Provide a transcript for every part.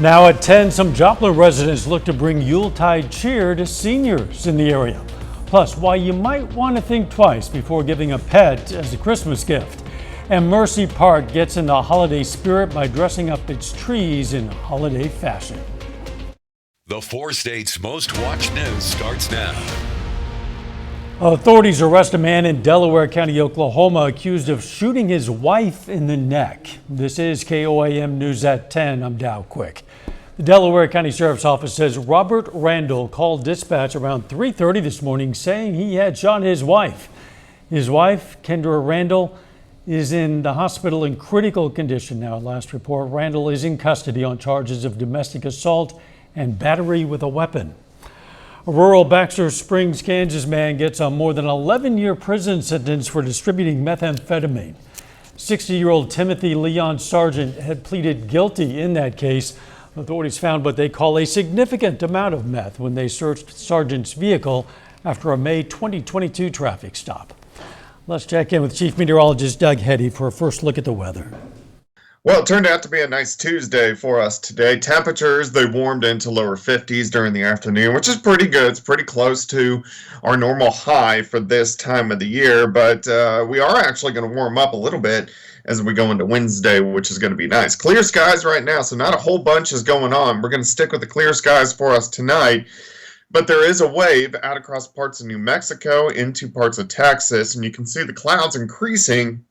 Now at 10, some Joplin residents look to bring Yuletide cheer to seniors in the area. Plus, why you might want to think twice before giving a pet as a Christmas gift. And Mercy Park gets in the holiday spirit by dressing up its trees in holiday fashion. The 4 states' most watched news starts now. Authorities arrest a man in Delaware County, Oklahoma, accused of shooting his wife in the neck. This is KOAM News at 10. I'm Dow Quick. The Delaware County Sheriff's Office says Robert Randall called dispatch around 3:30 this morning saying he had shot his wife. His wife, Kendra Randall, is in the hospital in critical condition now. Last report, Randall is in custody on charges of domestic assault and battery with a weapon. A rural Baxter Springs, Kansas man gets a more than 11-year prison sentence for distributing methamphetamine. 60-year-old Timothy Leon Sargent had pleaded guilty in that case. Authorities found what they call a significant amount of meth when they searched Sargent's vehicle after a May 2022 traffic stop. Let's check in with Chief Meteorologist Doug Heddy for a first look at the weather. Well, it turned out to be a nice Tuesday for us today. Temperatures, they warmed into lower 50s during the afternoon, which is pretty good. It's pretty close to our normal high for this time of the year, but we are actually going to warm up a little bit as we go into Wednesday, which is going to be nice. Clear skies right now, so not a whole bunch is going on. We're going to stick with the clear skies for us tonight, but there is a wave out across parts of New Mexico into parts of Texas, and you can see the clouds increasing.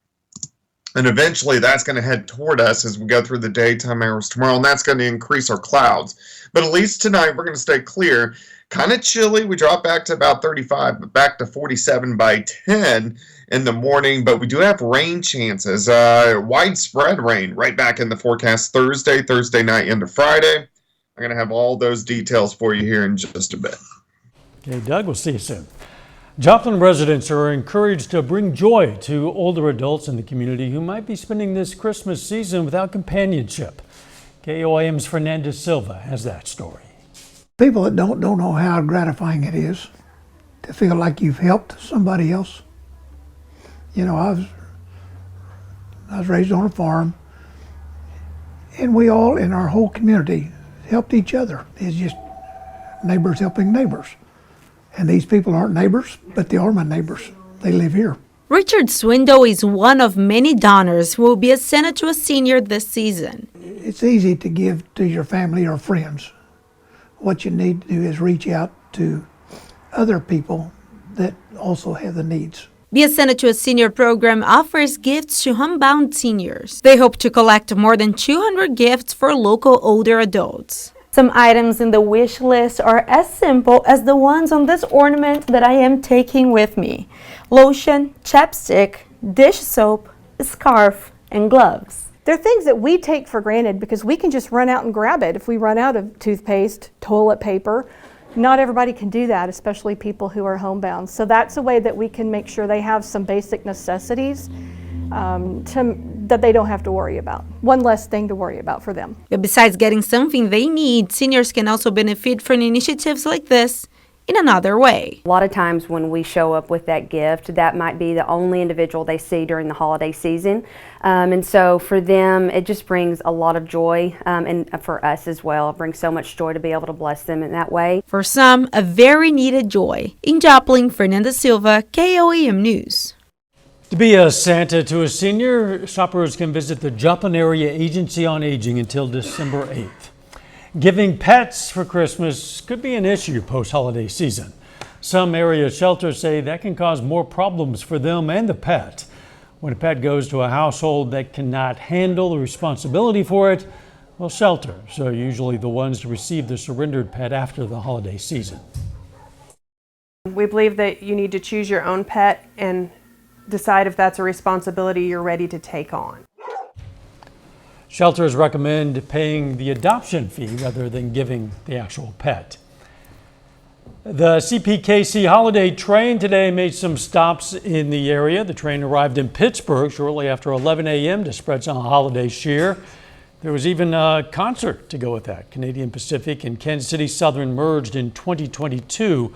And eventually that's going to head toward us as we go through the daytime hours tomorrow, and that's going to increase our clouds. But at least tonight we're going to stay clear. Kind of chilly. We drop back to about 35, but back to 47 by 10 in the morning. But we do have rain chances, widespread rain right back in the forecast Thursday night into Friday. I'm going to have all those details for you here in just a bit. Okay, Doug, we'll see you soon. Joplin residents are encouraged to bring joy to older adults in the community who might be spending this Christmas season without companionship. KOAM's Fernanda Silva has that story. People that don't know how gratifying it is to feel like you've helped somebody else. You know, I was raised on a farm, and we all in our whole community helped each other. It's just neighbors helping neighbors. And these people aren't neighbors, but they are my neighbors. They live here. Richard Swindow is one of many donors who will be sent to a senior this season. It's easy to give to your family or friends. What you need to do is reach out to other people that also have the needs. Be a Senate to a Senior program offers gifts to homebound seniors. They hope to collect more than 200 gifts for local older adults. Some items in the wish list are as simple as the ones on this ornament that I am taking with me. Lotion, chapstick, dish soap, a scarf, and gloves. They're things that we take for granted because we can just run out and grab it if we run out of toothpaste, toilet paper. Not everybody can do that, especially people who are homebound. So that's a way that we can make sure they have some basic necessities that they don't have to worry about. One less thing to worry about for them. But besides getting something they need, seniors can also benefit from initiatives like this in another way. A lot of times when we show up with that gift, that might be the only individual they see during the holiday season. And so for them, it just brings a lot of joy, and for us as well. It brings so much joy to be able to bless them in that way. For some, a very needed joy. In Joplin, Fernanda Silva, KOAM News. To be a Santa to a senior, shoppers can visit the Joplin Area Agency on Aging until December 8th. Giving pets for Christmas could be an issue post-holiday season. Some area shelters say that can cause more problems for them and the pet. When a pet goes to a household that cannot handle the responsibility for it, well, shelters are usually the ones to receive the surrendered pet after the holiday season. We believe that you need to choose your own pet and decide if that's a responsibility you're ready to take on. Shelters recommend paying the adoption fee rather than giving the actual pet. The CPKC holiday train today made some stops in the area. The train arrived in Pittsburgh shortly after 11 a.m. to spread some holiday cheer. There was even a concert to go with that. Canadian Pacific and Kansas City Southern merged in 2022,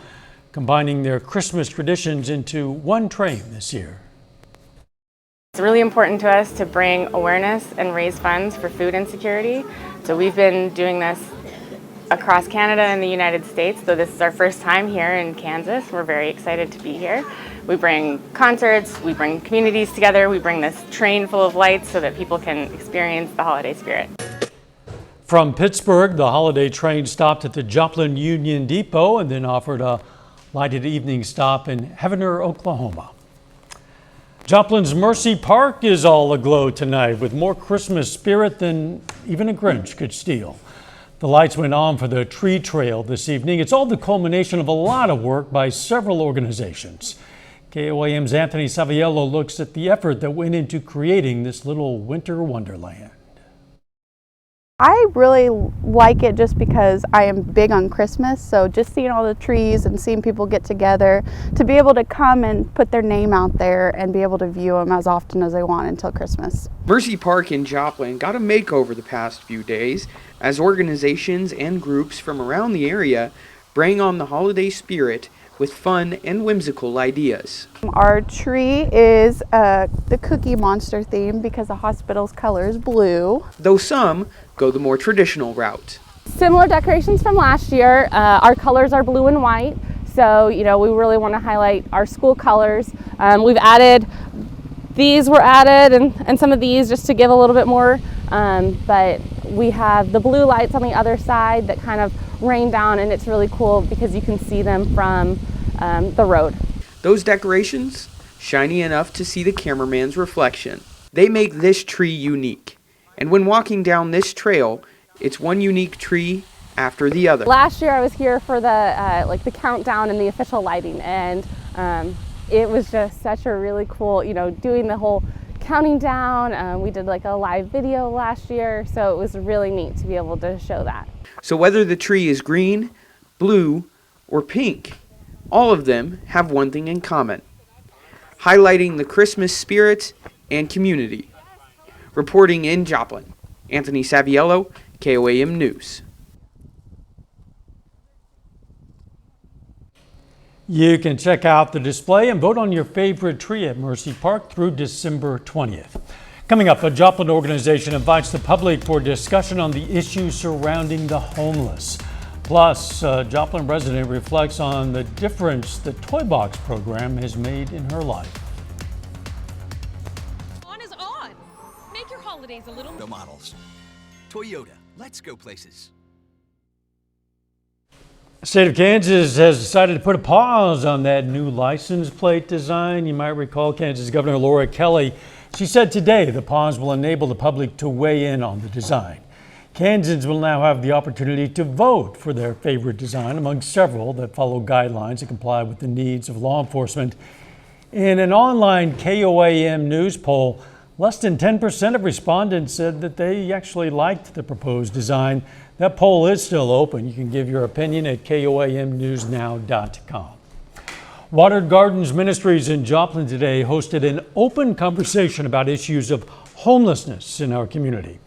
combining their Christmas traditions into one train this year. It's really important to us to bring awareness and raise funds for food insecurity. So we've been doing this across Canada and the United States, though this is our first time here in Kansas. We're very excited to be here. We bring concerts, we bring communities together, we bring this train full of lights so that people can experience the holiday spirit. From Pittsburgh, the holiday train stopped at the Joplin Union Depot and then offered a lighted evening stop in Heavener, Oklahoma. Joplin's Mercy Park is all aglow tonight with more Christmas spirit than even a Grinch could steal. The lights went on for the tree trail this evening. It's all the culmination of a lot of work by several organizations. KOAM's Anthony Saviello looks at the effort that went into creating this little winter wonderland. I really like it just because I am big on Christmas, so just seeing all the trees and seeing people get together to be able to come and put their name out there and be able to view them as often as they want until Christmas. Mercy Park in Joplin got a makeover the past few days as organizations and groups from around the area bring on the holiday spirit with fun and whimsical ideas. Our tree is the Cookie Monster theme because the hospital's color is blue. Though some go the more traditional route. Similar decorations from last year. Our colors are blue and white, so we really want to highlight our school colors. We've added, these were added and some of these just to give a little bit more, but we have the blue lights on the other side that kind of rain down, and it's really cool because you can see them from the road. Those decorations, shiny enough to see the cameraman's reflection. They make this tree unique. And when walking down this trail, it's one unique tree after the other. Last year I was here for the countdown and the official lighting, and it was just such a really cool, doing the whole counting down. We did a live video last year, so it was really neat to be able to show that. So whether the tree is green, blue, or pink, all of them have one thing in common: highlighting the Christmas spirit and community. Reporting in Joplin, Anthony Saviello, KOAM News. You can check out the display and vote on your favorite tree at Mercy Park through December 20th. Coming up, a Joplin organization invites the public for discussion on the issues surrounding the homeless. Plus, a Joplin resident reflects on the difference the Toy Box program has made in her life. A little the models. Toyota, let's go places. The state of Kansas has decided to put a pause on that new license plate design. You might recall Kansas Governor Laura Kelly. She said today the pause will enable the public to weigh in on the design. Kansans will now have the opportunity to vote for their favorite design among several that follow guidelines and comply with the needs of law enforcement. In an online KOAM news poll, less than 10% of respondents said that they actually liked the proposed design. That poll is still open. You can give your opinion at KOAMnewsnow.com. Watered Gardens Ministries in Joplin today hosted an open conversation about issues of homelessness in our community.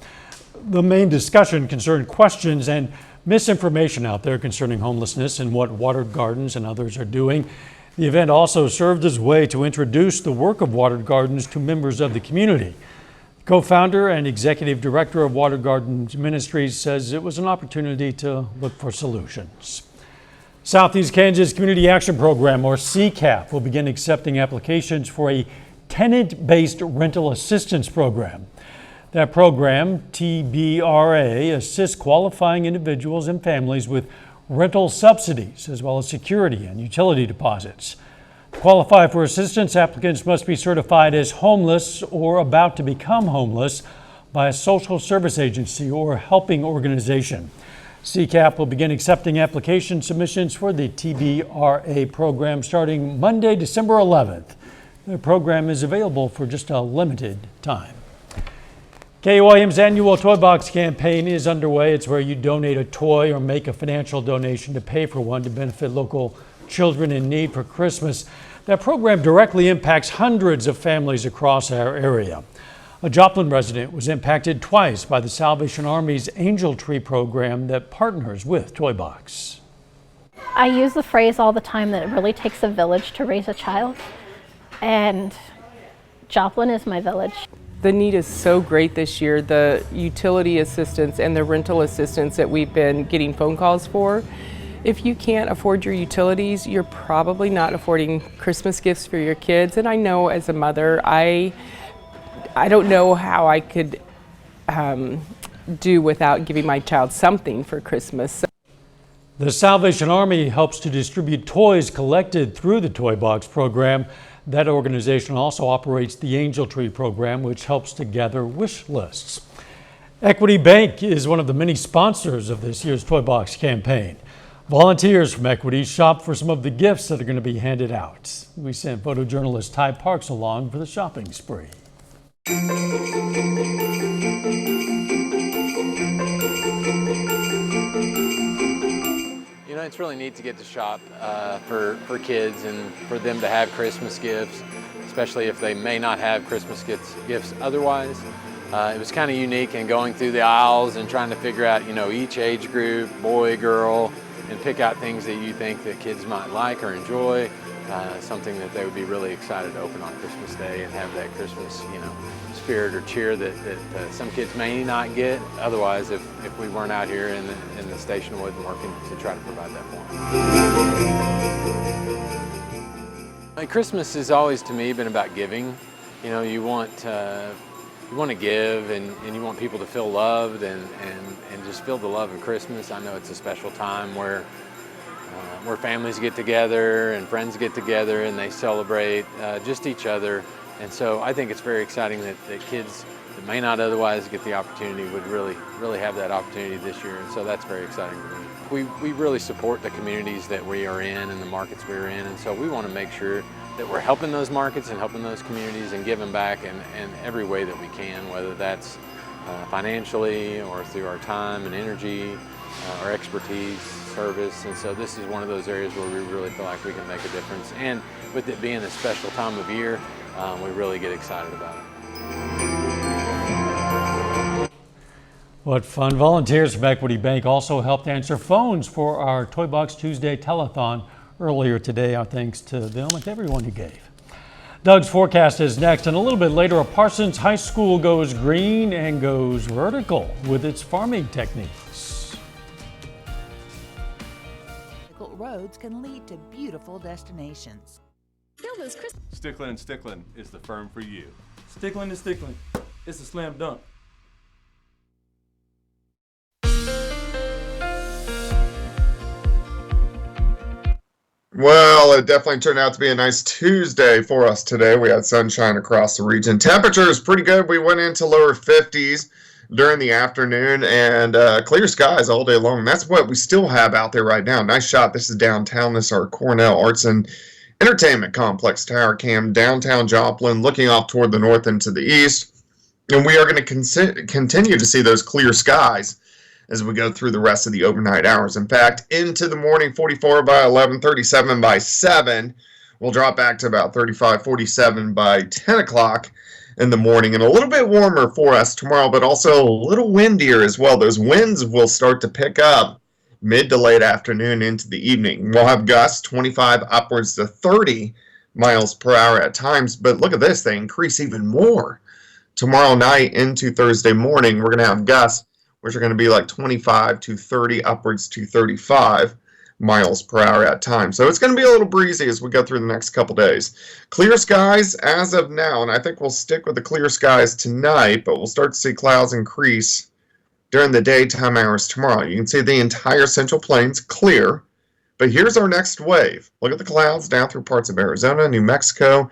The main discussion concerned questions and misinformation out there concerning homelessness and what Watered Gardens and others are doing. The event also served as a way to introduce the work of Watered Gardens to members of the community. Co-founder and executive director of Watered Gardens Ministries says it was an opportunity to look for solutions. Southeast Kansas Community Action Program, or CCAP, will begin accepting applications for a tenant-based rental assistance program. That program, TBRA, assists qualifying individuals and families with rental subsidies, as well as security and utility deposits. To qualify for assistance, applicants must be certified as homeless or about to become homeless by a social service agency or helping organization. CCAP will begin accepting application submissions for the TBRA program starting Monday, December 11th. The program is available for just a limited time. KOAM's annual Toy Box campaign is underway. It's where you donate a toy or make a financial donation to pay for one to benefit local children in need for Christmas. That program directly impacts hundreds of families across our area. A Joplin resident was impacted twice by the Salvation Army's Angel Tree program that partners with Toy Box. I use the phrase all the time that it really takes a village to raise a child, and Joplin is my village. The need is so great this year. The utility assistance and the rental assistance that we've been getting phone calls for. If you can't afford your utilities, you're probably not affording Christmas gifts for your kids. And I know as a mother, I don't know how I could do without giving my child something for Christmas. The Salvation Army helps to distribute toys collected through the Toy Box program. That organization also operates the Angel Tree program, which helps to gather wish lists. Equity Bank is one of the many sponsors of this year's Toy Box campaign. Volunteers from Equity shop for some of the gifts that are going to be handed out. We sent photojournalist Ty Parks along for the shopping spree. You know, it's really neat to get to shop for kids and for them to have Christmas gifts, especially if they may not have Christmas gifts otherwise. It was kind of unique in going through the aisles and trying to figure out, you know, each age group, boy, girl, and pick out things that you think that kids might like or enjoy, something that they would be really excited to open on Christmas Day and have that Christmas, you know, spirit or cheer that some kids may not get otherwise if we weren't out here and the station wasn't working to try to provide that for them. Like, Christmas has always, to me, been about giving. You know, you want to give and you want people to feel loved and just feel the love of Christmas. I know it's a special time where families get together and friends get together and they celebrate just each other. And so I think it's very exciting that kids that may not otherwise get the opportunity would really have that opportunity this year. And so that's very exciting to me. We really support the communities that we are in and the markets we're in. And so we want to make sure that we're helping those markets and helping those communities and giving back in every way that we can, whether that's financially or through our time and energy, our expertise, service. And so this is one of those areas where we really feel like we can make a difference. And with it being a special time of year, we really get excited about it. What fun. Volunteers from Equity Bank also helped answer phones for our Toy Box Tuesday telethon earlier today. Our thanks to them and to everyone who gave. Doug's forecast is next, and a little bit later, a Parsons High School goes green and goes vertical with its farming techniques. Roads can lead to beautiful destinations. Sticklin & Sticklin is the firm for you. Sticklin & Sticklin, it's a slam dunk. Well, it definitely turned out to be a nice Tuesday for us today. We had sunshine across the region. Temperature is pretty good. We went into lower 50s during the afternoon and clear skies all day long. That's what we still have out there right now. Nice shot. This is downtown. This is our Cornell Arts and Entertainment Complex Tower Cam, downtown Joplin, looking off toward the north and to the east. And we are going to continue to see those clear skies as we go through the rest of the overnight hours. In fact, into the morning, 44 by 11, 37 by 7. We'll drop back to about 35, 47 by 10 o'clock in the morning. And a little bit warmer for us tomorrow, but also a little windier as well. Those winds will start to pick up mid to late afternoon into the evening. We'll have gusts 25 upwards to 30 miles per hour at times. But look at this, they increase even more. Tomorrow night into Thursday morning, we're going to have gusts which are going to be like 25 to 30 upwards to 35 miles per hour at times. So it's going to be a little breezy as we go through the next couple days. Clear skies as of now, and I think we'll stick with the clear skies tonight, but we'll start to see clouds increase during the daytime hours tomorrow. You can see the entire Central Plains clear, but here's our next wave. Look at the clouds down through parts of Arizona, New Mexico,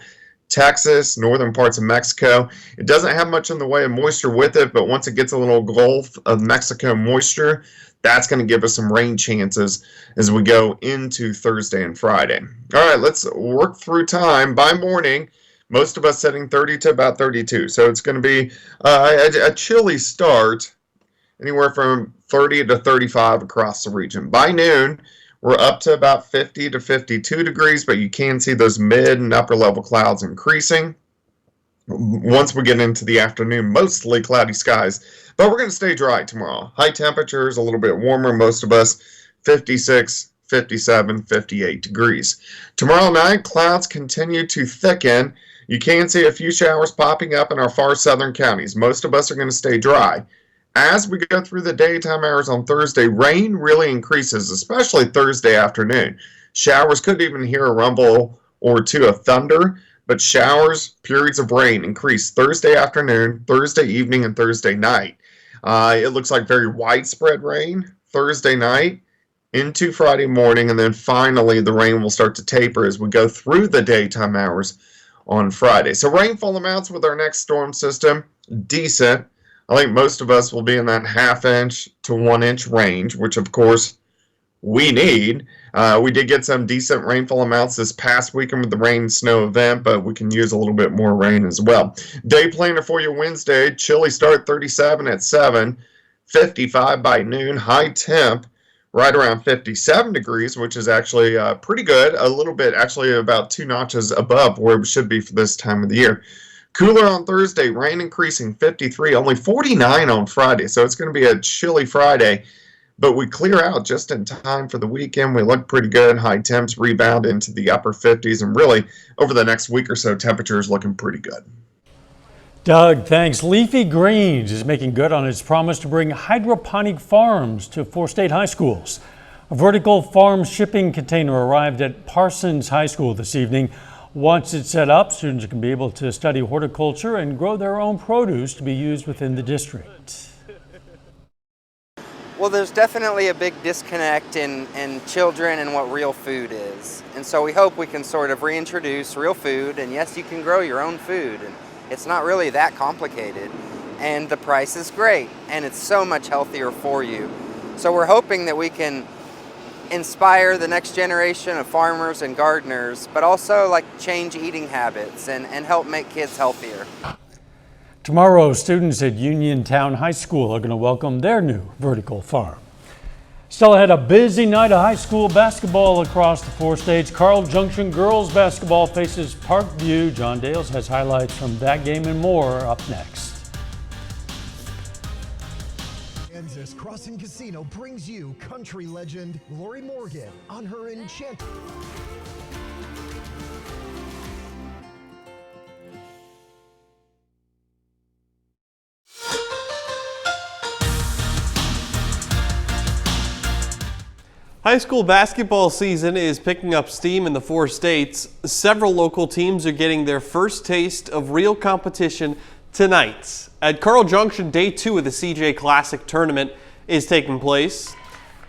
Texas, northern parts of Mexico. It doesn't have much in the way of moisture with it, but once it gets a little Gulf of Mexico moisture, that's going to give us some rain chances as we go into Thursday and Friday. All right, let's work through time. By morning, most of us setting 30 to about 32. So it's going to be a chilly start, anywhere from 30 to 35 across the region. By noon, we're up to about 50 to 52 degrees, but you can see those mid and upper level clouds increasing. Once we get into the afternoon, mostly cloudy skies, but we're going to stay dry tomorrow. High temperatures, a little bit warmer, most of us 56, 57, 58 degrees. Tomorrow night, clouds continue to thicken. You can see a few showers popping up in our far southern counties. Most of us are going to stay dry. As we go through the daytime hours on Thursday, rain really increases, especially Thursday afternoon. Showers, could even hear a rumble or two of thunder, but showers, periods of rain increase Thursday afternoon, Thursday evening, and Thursday night. It looks like very widespread rain Thursday night into Friday morning, and then finally the rain will start to taper as we go through the daytime hours on Friday. So rainfall amounts with our next storm system, decent. I think most of us will be in that half-inch to 1-inch range, which of course we need. We did get some decent rainfall amounts this past weekend with the rain snow event, but we can use a little bit more rain as well. Day planner for you Wednesday, chilly start 37 at 7, 55 by noon, high temp right around 57 degrees, which is actually pretty good, a little bit, actually about 2 notches above where we should be for this time of the year. Cooler on Thursday, rain increasing 53, only 49 on Friday, so it's going to be a chilly Friday, but we clear out just in time for the weekend. We look pretty good. High temps rebound into the upper 50s, and really over the next week or so, temperatures looking pretty good. Doug, thanks. Leafy Greens is making good on its promise to bring hydroponic farms to 4 state high schools. A vertical farm shipping container arrived at Parsons High School this evening. Once it's set up, students can be able to study horticulture and grow their own produce to be used within the district. Well, there's definitely a big disconnect in children and what real food is. And so we hope we can sort of reintroduce real food. And yes, you can grow your own food. And it's not really that complicated. And the price is great. And it's so much healthier for you. So we're hoping that we can inspire the next generation of farmers and gardeners, but also like change eating habits and help make kids healthier. Tomorrow, students at Uniontown High School are going to welcome their new vertical farm. Stella had a busy night of high school basketball across the 4 states. Carl Junction girls basketball faces Parkview. John Dales has highlights from that game and more up next. Kansas Crossing Casino brings you country legend Lori Morgan on her enchanted. High school basketball season is picking up steam in the 4 states. Several local teams are getting their first taste of real competition tonight. At Carl Junction, day 2 of the CJ Classic tournament is taking place.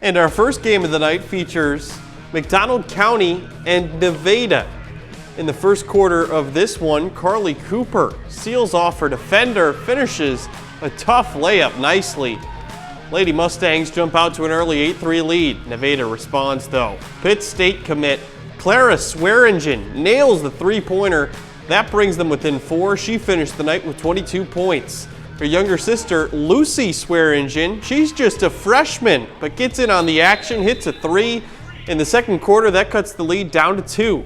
And our first game of the night features McDonald County and Nevada. In the first quarter of this one, Carly Cooper seals off her defender, finishes a tough layup nicely. Lady Mustangs jump out to an early 8-3 lead. Nevada responds though. Pitt State commit Clara Swearingen nails the three-pointer. That brings them within 4. She finished the night with 22 points. Her younger sister, Lucy Swearingen, she's just a freshman, but gets in on the action, hits a 3. In the second quarter, that cuts the lead down to 2.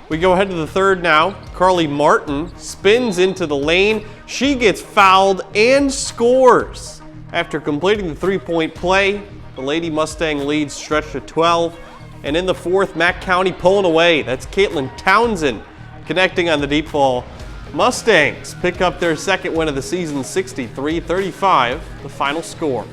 We go ahead to the third now. Carly Martin spins into the lane. She gets fouled and scores. After completing the three-point play, the Lady Mustang lead stretched to 12. And in the fourth, Mack County pulling away. That's Caitlin Townsend connecting on the deep ball. Mustangs pick up their second win of the season, 63-35, the final score.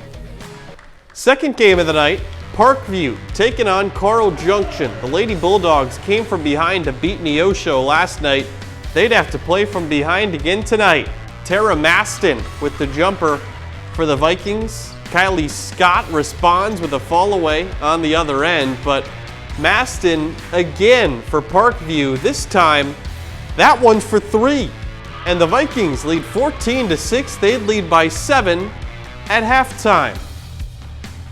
Second game of the night, Parkview taking on Carl Junction. The Lady Bulldogs came from behind to beat Neosho last night. They'd have to play from behind again tonight. Tara Maston with the jumper for the Vikings. Kylie Scott responds with a fall away on the other end, but Maston again for Parkview. This time, that one's for 3. And the Vikings lead 14-6. They'd lead by 7 at halftime.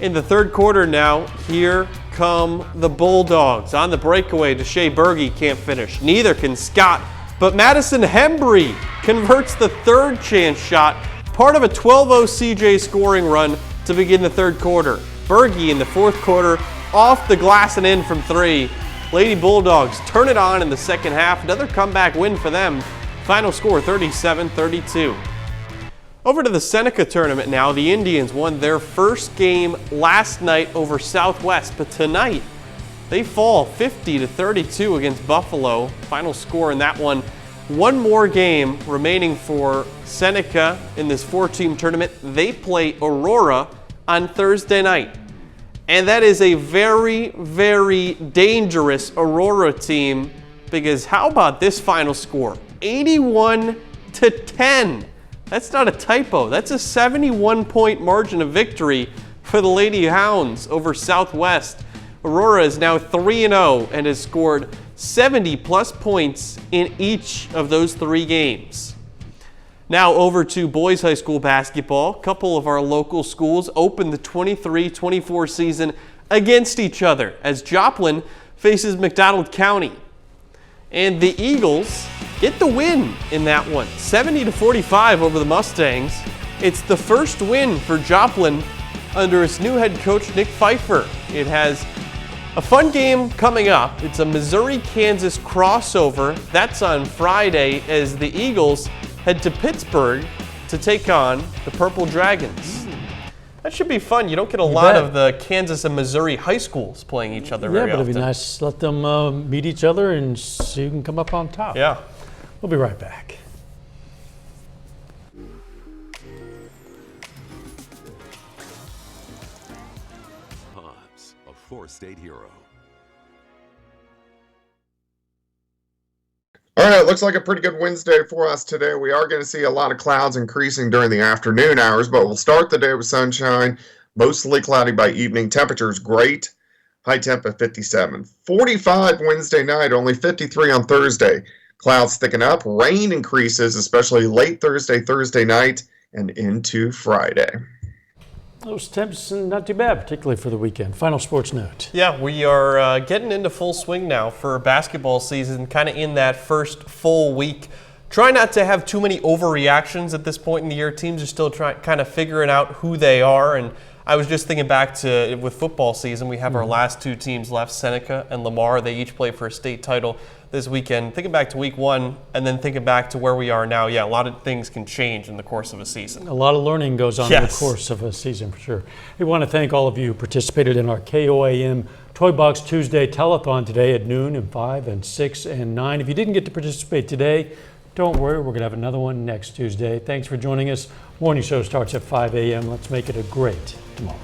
In the third quarter now, here come the Bulldogs. On the breakaway, Deshae Berge can't finish. Neither can Scott. But Madison Hembry converts the third chance shot, part of a 12-0 CJ scoring run to begin the third quarter. Berge in the fourth quarter, off the glass and in from 3. Lady Bulldogs turn it on in the second half. Another comeback win for them. Final score 37-32. Over to the Seneca tournament now. The Indians won their first game last night over Southwest, but tonight they fall 50-32 against Buffalo. Final score in that one one more game remaining for Seneca in this 4-team tournament. They play Aurora on Thursday night. And that is a very, very dangerous Aurora team, because how about this final score? 81-10. That's not a typo. That's a 71-point margin of victory for the Lady Hounds over Southwest. Aurora is now 3-0 and has scored 70-plus points in each of those 3 games. Now over to boys high school basketball. A couple of our local schools open the 23-24 season against each other as Joplin faces McDonald County. And the Eagles get the win in that one, 70-45 over the Mustangs. It's the first win for Joplin under its new head coach, Nick Pfeiffer. It has a fun game coming up. It's a Missouri-Kansas crossover. That's on Friday as the Eagles head to Pittsburgh to take on the Purple Dragons. That should be fun. You don't get a lot of the Kansas and Missouri high schools playing each other very often. Yeah, but it'd be nice to let them meet each other and see who can come up on top. Yeah. We'll be right back. Hobbs, a 4-state hero. All right, looks like a pretty good Wednesday for us today. We are going to see a lot of clouds increasing during the afternoon hours, but we'll start the day with sunshine, mostly cloudy by evening. Temperatures great, high temp at 57. 45 Wednesday night, only 53 on Thursday. Clouds thicken up, rain increases, especially late Thursday night, and into Friday. Those temps not too bad, particularly for the weekend. Final sports note. Yeah, we are getting into full swing now for basketball season, kind of in that first full week. Try not to have too many overreactions at this point in the year. Teams are still kind of figuring out who they are. And I was just thinking back to with football season, we have our last 2 teams left, Seneca and Lamar. They each play for a state title this weekend. Thinking back to week 1 and then thinking back to where we are now, yeah, a lot of things can change in the course of a season. A lot of learning goes on in the course of a season for sure. We want to thank all of you who participated in our KOAM Toy Box Tuesday telethon today at noon and 5 and 6 and 9. If you didn't get to participate today, don't worry, we're going to have another one next Tuesday. Thanks for joining us. Morning show starts at 5 a.m. Let's make it a great tomorrow.